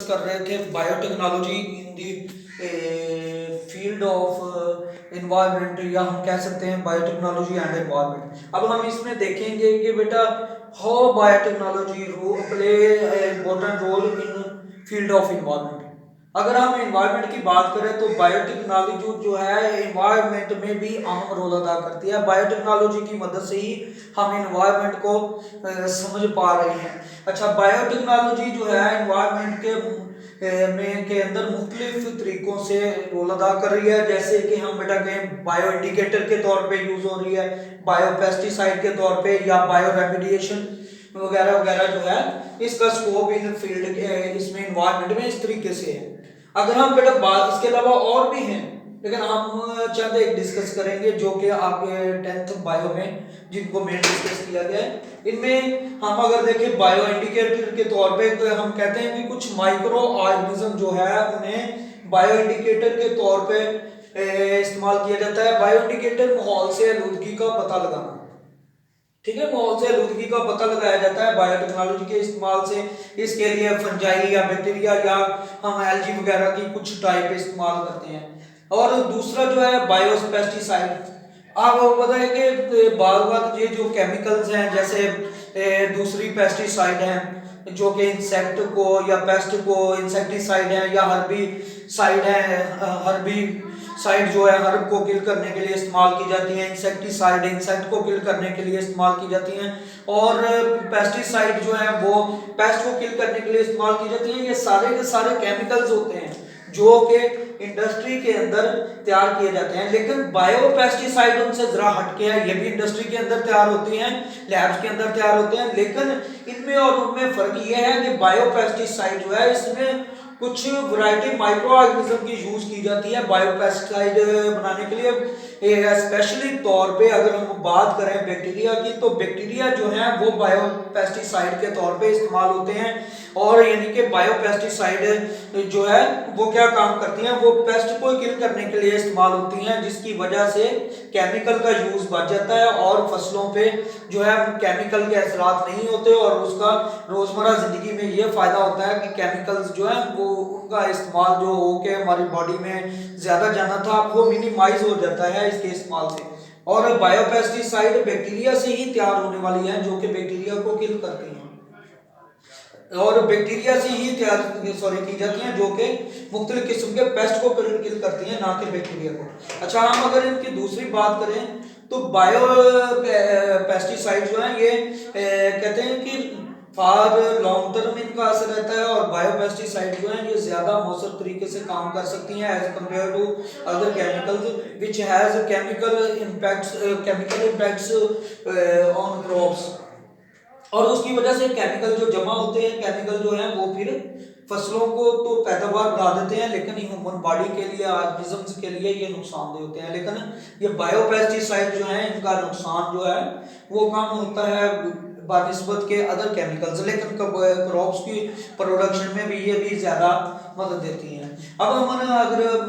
कर रहे थे biotechnology in the field of environment, या हम कह सकते हैं बायोटेक्नोलॉजी एंड एनवायरनमेंट। अब हम इसमें देखेंगे कि बेटा how biotechnology play important role in field of environment. अगर हम एनवायरनमेंट की बात करें तो बायोटेक्नोलॉजी जो है एनवायरनमेंट में भी अहम रोल अदा करती है। बायोटेक्नोलॉजी की मदद से ही हम एनवायरनमेंट को समझ पा रहे हैं। अच्छा, बायोटेक्नोलॉजी जो है एनवायरनमेंट के अंदर मुख्तलिफ तरीकों से रोल अदा कर रही है। जैसे कि हम बेटा कहें बायो इंडिकेटर के तौर पे यूज हो रही है, बायो पेस्टिसाइड के तौर पे, या बायो रेमिडिएशन वगैरह वगैरह जो है इसका स्कोप इन फील्ड इसमें एनवायरनमेंट में इस तरीके से है। अगर हम बेटा बात इसके अलावा और भी हैं, लेकिन हम चंद एक डिस्कस करेंगे जो कि आपके 10th बायो में जिनको मेन डिस्कस किया गया है। इनमें हम अगर देखें बायो इंडिकेटर के तौर पे तो हम कहते हैं कि कुछ माइक्रो ऑर्गेनिज्म जो है उन्हें बायो इंडिकेटर के तौर पे इस्तेमाल किया जाता है। बायो इंडिकेटर माहौल से आलूदगी का पता लगाना, ठीक है, माहौल से आलूदगी का पता लगाया जाता है बायोटेक्नोलॉजी के इस्तेमाल से। इसके लिए फंजाई या बैक्टीरिया या हम एल्गी वगैरह की कुछ टाइप इस्तेमाल करते हैं। और दूसरा जो है बायोपेस्टिसाइड। आपको पता है कि बार ये जो केमिकल्स हैं, जैसे दूसरी पेस्टिसाइड हैं जो कि इंसेक्ट को या पेस्ट को, इंसेक्टिसाइड है या हर्बीसाइड है, हर्बीसाइड जो है हर्ब को किल करने के लिए इस्तेमाल की जाती है। इंसेक्टिसाइड इंसेक्ट को किल करने के लिए इस्तेमाल की जाती हैं। और पेस्टिसाइड जो है वो पेस्ट को किल करने के लिए इस्तेमाल की जाती हैं। ये सारे के सारे केमिकल्स होते हैं जो कि इंडस्ट्री के अंदर तैयार किए जाते हैं। लेकिन बायोपेस्टिसाइड उनसे जरा हटके है, ये भी इंडस्ट्री के अंदर तैयार होती हैं, लैब्स के अंदर तैयार होते हैं। लेकिन इनमें और उनमें फर्क ये है कि बायोपेस्टिसाइड जो है इसमें कुछ वैरायटी माइक्रो ऑर्गेनिज्म की यूज की जाती है बायोपेस्टिसाइड बनाने के लिए। स्पेशली तौर पे अगर हम बात करें बैक्टीरिया की, तो बैक्टीरिया जो है वो बायोपेस्टिसाइड के तौर पे इस्तेमाल होते हैं। और यानी कि बायोपेस्टिसाइड जो है वो क्या काम करती हैं, वो पेस्ट को किल करने के लिए इस्तेमाल होती हैं, जिसकी वजह से केमिकल का यूज बढ़ जाता है और फसलों पे जो है केमिकल के असरात नहीं होते। और उसका रोजमर्रा जिंदगी में ये फायदा होता है कि केमिकल्स जो है वो उनका इस्तेमाल जो हो के हमारी बॉडी में ज्यादा जाना था वो मिनिमाइज हो जाता है इसके इस्तेमाल से। और बायोपेस्टिसाइड बैक्टीरिया से ही तैयार होने वाली है जो कि बैक्टीरिया को किल करती हैं, और बैक्टीरिया से ही तैयार की जाती हैं जो कि मुख्तलिफ किस्म के पेस्ट को किल करती हैं, ना कि बैक्टीरिया को। अच्छा, हम अगर इनकी दूसरी बात करें तो बायो पेस्टिसाइड जो है ये कहते हैं कि फॉर लॉन्ग टर्म इनका असर रहता है, और बायोपेस्टिसाइड जो है ये ज्यादा मौसर तरीके से काम कर सकती हैं as compare to other chemicals which has chemical impacts on crops. और उसकी वजह से केमिकल जो जमा होते हैं, केमिकल जो है वो फिर फसलों को तो पैदावार बढ़ा देते हैं, लेकिन ह्यूमन बॉडी के लिए, ऑर्गेनिजम्स के लिए ये नुकसानदेह होते हैं। लेकिन ये बायोपेस्टिसाइड जो है इनका नुकसान जो है वो कम होता है बानिस्बत के अदर केमिकल्स, लेकिन क्रॉप्स की प्रोडक्शन में भी ये भी ज्यादा मदद देती हैं। अब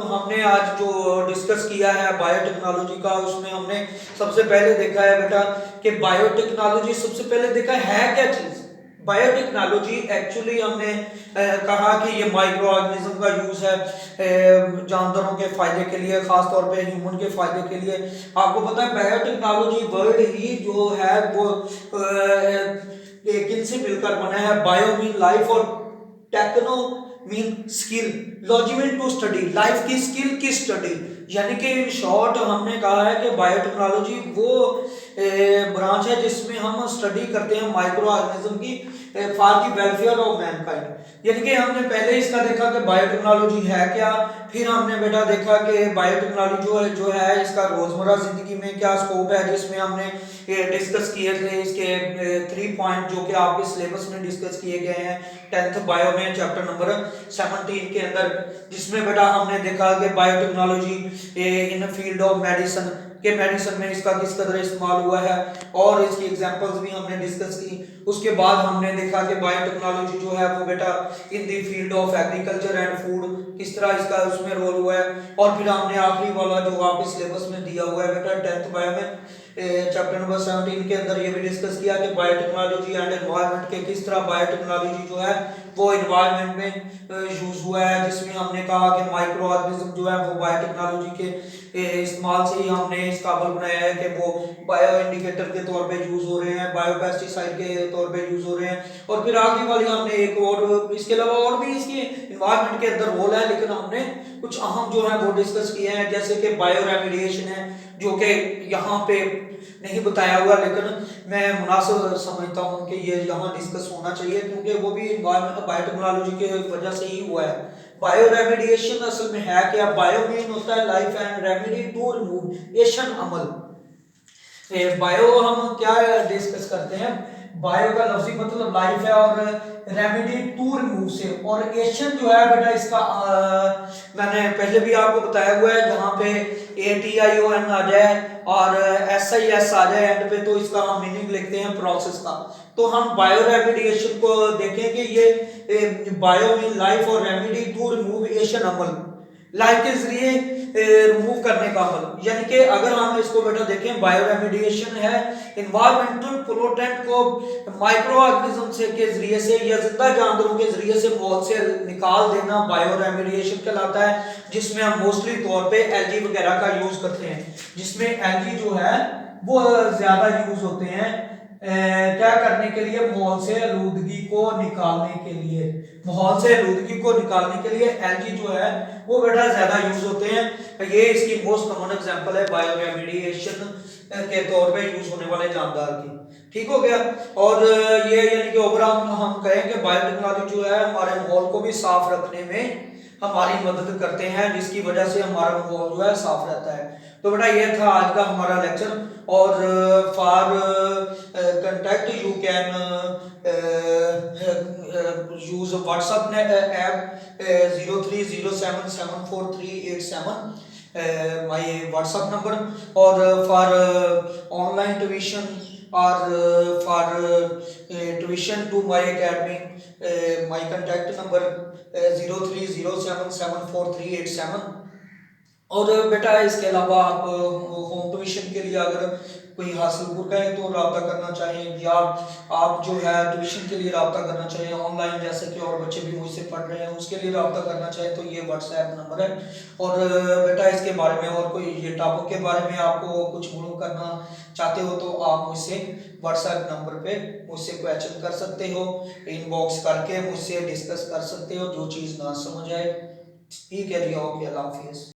हमने आज जो डिस्कस किया है बायोटेक्नोलॉजी का, उसमें हमने सबसे पहले देखा है बेटा कि बायोटेक्नोलॉजी सबसे पहले देखा है क्या चीज। बायोटेक्नोलॉजी एक्चुअली हमने कहा कि ये माइक्रो ऑर्गेनिज्म का यूज है जानवरों के फायदे के लिए, खास तौर पे ह्यूमन के फायदे के लिए। आपको पता है बायोटेक्नोलॉजी वर्ड ही जो है वो किनसे मिलकर बना है। बायो मीन लाइफ और techno mean skill, logy mean to study, life की स्किल की स्टडी। यानी कि इन शॉर्ट हमने कहा है कि बायोटेक्नोलॉजी वो ब्रांच है जिसमें हम स्टडी करते हैं माइक्रो ऑर्गेनिज्म की for the welfare of Mankind. यानी कि हमने पहले इसका देखा कि बायोटेक्नोलॉजी है क्या, फिर हमने बेटा देखा कि बायोटेक्नोलॉजी जो है इसका रोजमर्रा जिंदगी में क्या स्कोप है, जिसमें हमने डिस्कस किए थे इसके 3 पॉइंट जो कि आपके सिलेबस में डिस्कस किए गए हैं 10th बायो में चैप्टर नंबर 17 के अंदर, जिसमें बेटा हमने देखा कि biotechnology in field of medicine के मेडिसिन में इसका किस कदर इस्तेमाल हुआ है, और इसकी एग्जांपल्स भी हमने डिस्कस की। उसके बाद हमने देखा कि बायोटेक्नोलॉजी जो है वो बेटा in the field of agriculture and food किस तरह इसका उसमें रोल हुआ है। और फिर हमने आखिरी वाला जो आपके सिलेबस में दिया हुआ है बेटा 10th बायो में चैप्टर नंबर 17 के अंदर ये भी डिस्कस किया कि बायोटेक्नोलॉजी एंड एनवायरनमेंट के किस तरह बायोटेक्नोलॉजी जो है वो एनवायरनमेंट में यूज हुआ है, जिसमें हमने कहा कि माइक्रो ऑर्गेनिज्म जो है वो बायोटेक्नोलॉजी के इस्तेमाल से ही हमने इस काबिल बनाया है कि वो बायो इंडिकेटर के तौर पे यूज हो रहे हैं, बायो पेस्टिसाइड के तौर पे यूज हो रहे हैं। और फिर आगे वाली हमने एक और इसके अलावा और भी इसकी एनवायरनमेंट के अंदर रोल है, लेकिन हमने कुछ अहम जो है वो डिस्कस किए हैं, जैसे कि बायो रेमिडिएशन है जो कि यहाँ पे नहीं बताया हुआ, लेकिन मैं मुनासिब समझता हूँ कि ये यहाँ डिस्कस होना चाहिए, क्योंकि वो भी एनवायरनमेंट बायोटेक्नोलॉजी की वजह से ही हुआ है। बायो रेमिडिएशन असल में है क्या? बायो मीन होता है लाइफ एंड रेमिडी टू रिमूवेशन अमल। बायो हम क्या डिस्कस करते हैं, बायो का लफ्जी मतलब लाइफ है और रेमेडी टू रिमूव से, और एशन जो है बेटा इसका मैंने पहले भी आपको बताया हुआ है, जहाँ पे ATION आ जाए और SIS आ जाए एंड पे, तो इसका हम मीनिंग लिखते हैं प्रोसेस का। तो हम बायो रेमिडिएशन को देखेंगे, ये बायो मीन लाइफ और रेमेडी टू रिमूव एशन अमल, लाइफ के जरिए रिमूव करने का अमल। यानी कि अगर हम इसको बेटा देखें, बायो रेमिडिएशन है इन्वायरमेंटल पोल्यूटेंट को माइक्रो ऑर्गेनिज्म से के जरिए से या जिंदा जानवरों के जरिए से माहौल से निकाल देना बायो रेमिडिएशन कहलाता है, जिसमें हम मोस्टली तौर पे एलगी वगैरह का यूज करते हैं, जिसमें एलगी जो है वो ज्यादा यूज होते हैं क्या करने के लिए, माहौल से आलूदगी को निकालने के लिए। माहौल से आलूदगी को निकालने के लिए एलगी जो है वो बेटा ज्यादा यूज होते हैं। ये इसकी मोस्ट कॉमन एग्जांपल है बायो रेमिडिएशन के तौर पे यूज होने वाले जानदार की। ठीक हो गया। और ये यानी कि ओवरऑल हम कहें कि बायोटेक्नोलॉजी जो है हमारे माहौल को भी साफ रखने में हमारी मदद करते हैं, जिसकी वजह से हमारा माहौल जो है साफ रहता है। तो बेटा ये था आज का हमारा लेक्चर, और for contact you can use WhatsApp app 0307743887 my WhatsApp number, और फॉर ऑनलाइन ट्यूशन और for tuition to my academy my contact number 0307743887। और बेटा इसके अलावा आप होम ट्यूशन के लिए अगर कोई हासिलपुर का है तो रब्ता करना चाहें, या आप जो है ट्यूशन के लिए रब्ता करना चाहें ऑनलाइन, जैसे कि और बच्चे भी मुझसे पढ़ रहे हैं उसके लिए रब्ता करना चाहें, तो ये व्हाट्सएप नंबर है। और बेटा इसके बारे में और कोई ये टॉपिक के बारे में आपको कुछ मालूम करना चाहते हो तो आप मुझसे व्हाट्सएप नंबर पे मुझसे क्वेश्चन कर सकते हो, इनबॉक्स करके मुझसे डिस्कस कर सकते हो जो चीज़ ना समझ आए। ठीक है जी, ओके, अल्लाह हाफिज़।